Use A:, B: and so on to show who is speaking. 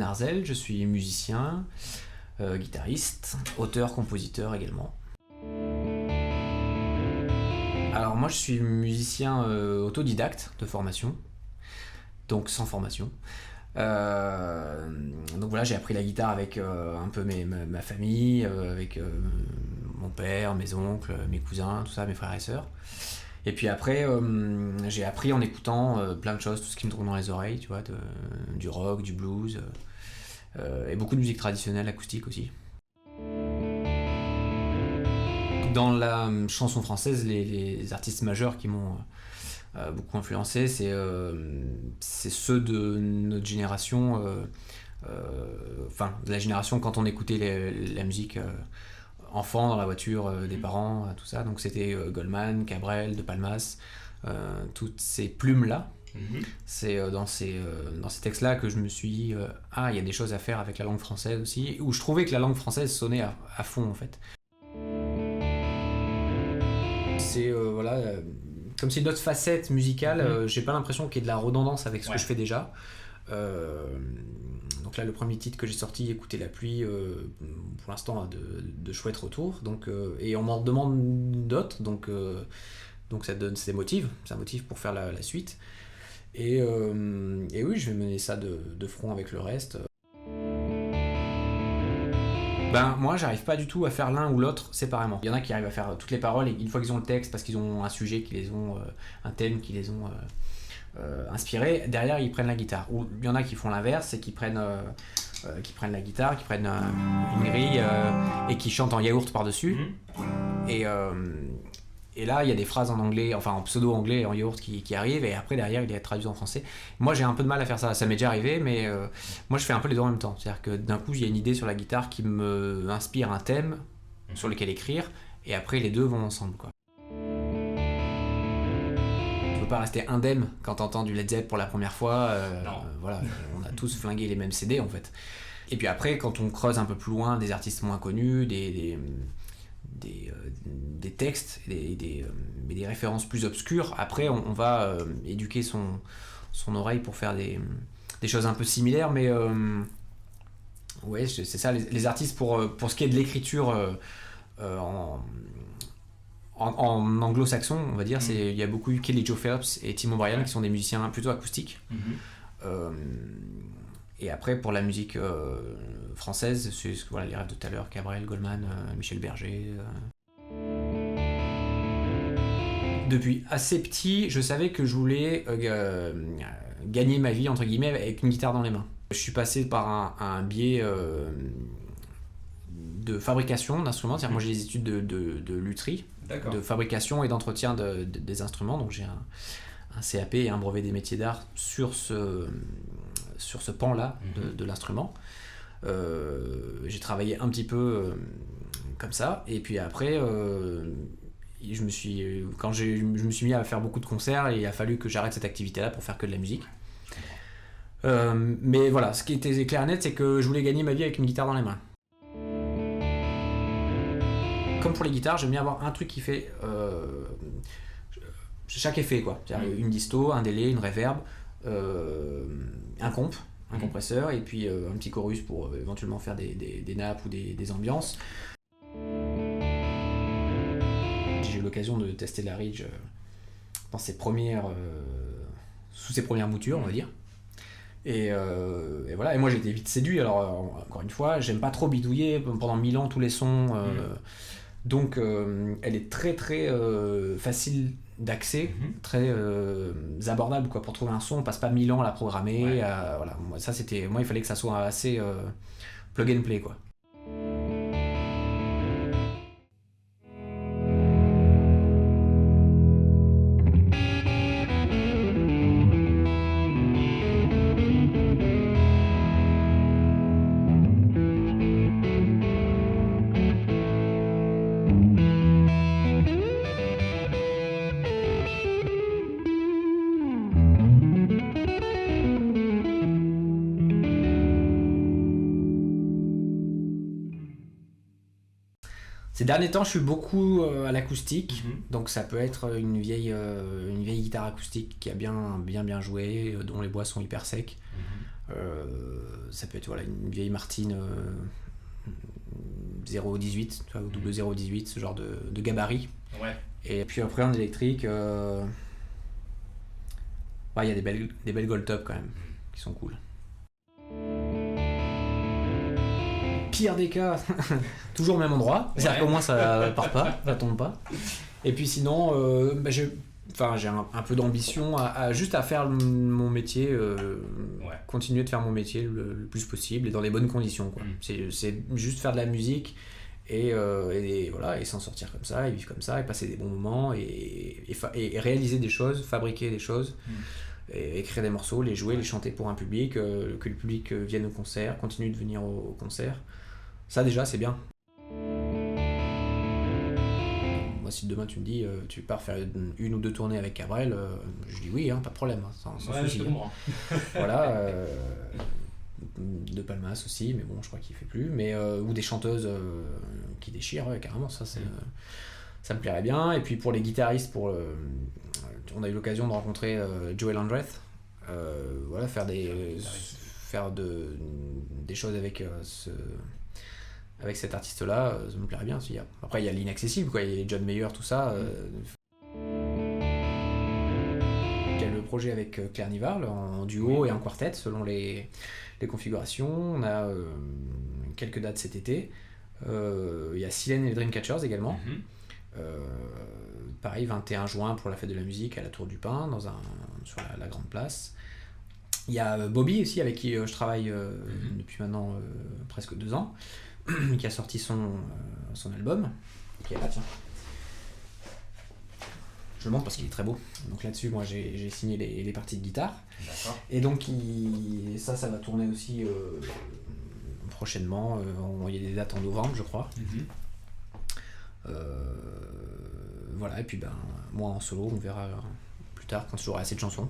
A: Narzel, je suis musicien, guitariste, auteur, compositeur également. Alors moi je suis musicien autodidacte de formation, donc sans formation. Donc voilà, j'ai appris la guitare avec un peu ma famille, avec mon père, mes oncles, mes cousins, tout ça, mes frères et sœurs. Et puis après, j'ai appris en écoutant plein de choses, tout ce qui me tourne dans les oreilles, tu vois, du rock, du blues, et beaucoup de musique traditionnelle, acoustique aussi. Dans la chanson française, les artistes majeurs qui m'ont beaucoup influencé, c'est ceux de notre génération, enfin de la génération quand on écoutait la musique enfant dans la voiture des parents, tout ça. Donc c'était Goldman, Cabrel, De Palmas, toutes ces plumes-là. C'est dans ces textes-là que je me suis dit il y a des choses à faire avec la langue française aussi, où je trouvais que la langue française sonnait à fond en fait. C'est voilà, comme c'est une autre facette musicale, j'ai pas l'impression qu'il y ait de la redondance avec ce que je fais déjà. Donc là, le premier titre que j'ai sorti, Écouter la pluie, pour l'instant a de chouettes retours, donc, et on m'en demande d'autres, donc ça motive pour faire la suite. Et oui, je vais mener ça de front avec le reste. Ben moi j'arrive pas du tout à faire l'un ou l'autre séparément. Il y en a qui arrivent à faire toutes les paroles et une fois qu'ils ont le texte parce qu'ils ont un sujet qui les ont, un thème qui les ont inspirés, derrière ils prennent la guitare. Ou il y en a qui font l'inverse et qui prennent la guitare, qui prennent une grille et qui chantent en yaourt par-dessus. Et là, il y a des phrases en anglais, enfin en pseudo-anglais, en yaourt qui arrivent, et après, derrière, il est traduit en français. Moi, j'ai un peu de mal à faire ça. Ça m'est déjà arrivé, mais moi, je fais un peu les deux en même temps. C'est-à-dire que d'un coup, il y a une idée sur la guitare qui me inspire un thème sur lequel écrire, et après, les deux vont ensemble, quoi. Tu peux pas rester indemne quand t'entends du Led Zepp pour la première fois. Voilà, on a tous flingué les mêmes CD, en fait. Et puis après, quand on creuse un peu plus loin, des artistes moins connus, des textes, des références plus obscures. Après, on va éduquer son oreille pour faire des choses un peu similaires, mais ouais, c'est ça, les artistes, pour ce qui est de l'écriture en anglo-saxon, on va dire, il y a beaucoup eu Kelly Joe Phelps et Tim O'Brien qui sont des musiciens plutôt acoustiques. Et après, pour la musique française, c'est voilà, les rêves de tout à l'heure, Cabrel, Goldman, Michel Berger. Depuis assez petit, je savais que je voulais gagner ma vie, entre guillemets, avec une guitare dans les mains. Je suis passé par un biais de fabrication d'instruments. C'est-à-dire, moi, j'ai des études de lutherie, de fabrication et d'entretien des instruments. Donc, j'ai un CAP et un brevet des métiers d'art sur ce pan-là de l'instrument. J'ai travaillé un petit peu comme ça, et puis après je me suis mis à faire beaucoup de concerts, et il a fallu que j'arrête cette activité-là pour faire que de la musique. Mais voilà, ce qui était clair et net, c'est que je voulais gagner ma vie avec une guitare dans les mains. Comme pour les guitares, j'aime bien avoir un truc qui fait chaque effet, quoi. C'est-à-dire une disto, un délai, une reverb, un comp, un compresseur, et puis un petit chorus pour éventuellement faire des nappes ou des ambiances. J'ai eu l'occasion de tester la Ridge sous ses premières moutures, on va dire. Et voilà, et moi j'ai été vite séduit. Alors encore une fois, j'aime pas trop bidouiller pendant 1000 ans tous les sons. Donc elle est très très facile d'accès, très abordable, quoi. Pour trouver un son, on passe pas 1000 ans à la programmer. Voilà. Moi il fallait que ça soit assez plug and play, quoi. Ces derniers temps, je suis beaucoup à l'acoustique, donc ça peut être une vieille guitare acoustique qui a bien joué, dont les bois sont hyper secs, Ça peut être voilà, une vieille Martine 018, tu vois, ou double 018, ce genre de gabarit.
B: Ouais.
A: Et puis après en électrique, il y a des belles Gold Top quand même, qui sont cool. Pire des cas, toujours au même endroit, c'est-à-dire qu'au moins ça part pas, ça tombe pas. Et puis sinon, j'ai un peu d'ambition juste à faire mon métier, continuer de faire mon métier le plus possible et dans les bonnes conditions, quoi. C'est juste faire de la musique et voilà, et s'en sortir comme ça, et vivre comme ça, et passer des bons moments, et réaliser des choses, fabriquer des choses, et écrire des morceaux, les jouer, les chanter pour un public, que le public vienne au concert, continue de venir au concert. Ça déjà, c'est bien. Moi, si demain tu me dis tu pars faire une ou deux tournées avec Cabrel, je dis oui, hein, pas de problème, sans souci. Voilà. De Palmas aussi, mais bon, je crois qu'il fait plus. Ou des chanteuses qui déchirent, carrément, ça me plairait bien. Et puis pour les guitaristes, on a eu l'occasion de rencontrer Joel Andreth, voilà, faire des choses avec cet artiste-là, ça me plairait bien aussi. Après, il y a l'inaccessible, quoi. Il y a John Mayer, tout ça. Il y a le projet avec Claire Nival en duo et en quartet, selon les configurations. On a quelques dates cet été. Il y a Silène et les Dreamcatchers également. Pareil, 21 juin pour la fête de la musique à la Tour du Pin, sur la grande place. Il y a Bobby aussi, avec qui je travaille depuis maintenant presque 2 ans, qui a sorti son album, qui est là, tiens. Je le montre parce qu'il est très beau. Donc là-dessus, moi j'ai signé les parties de guitare.
B: D'accord.
A: Et donc ça va tourner aussi prochainement. Il y a des dates en novembre, je crois. Voilà, et puis moi en solo, on verra plus tard quand j'aurai assez de chansons.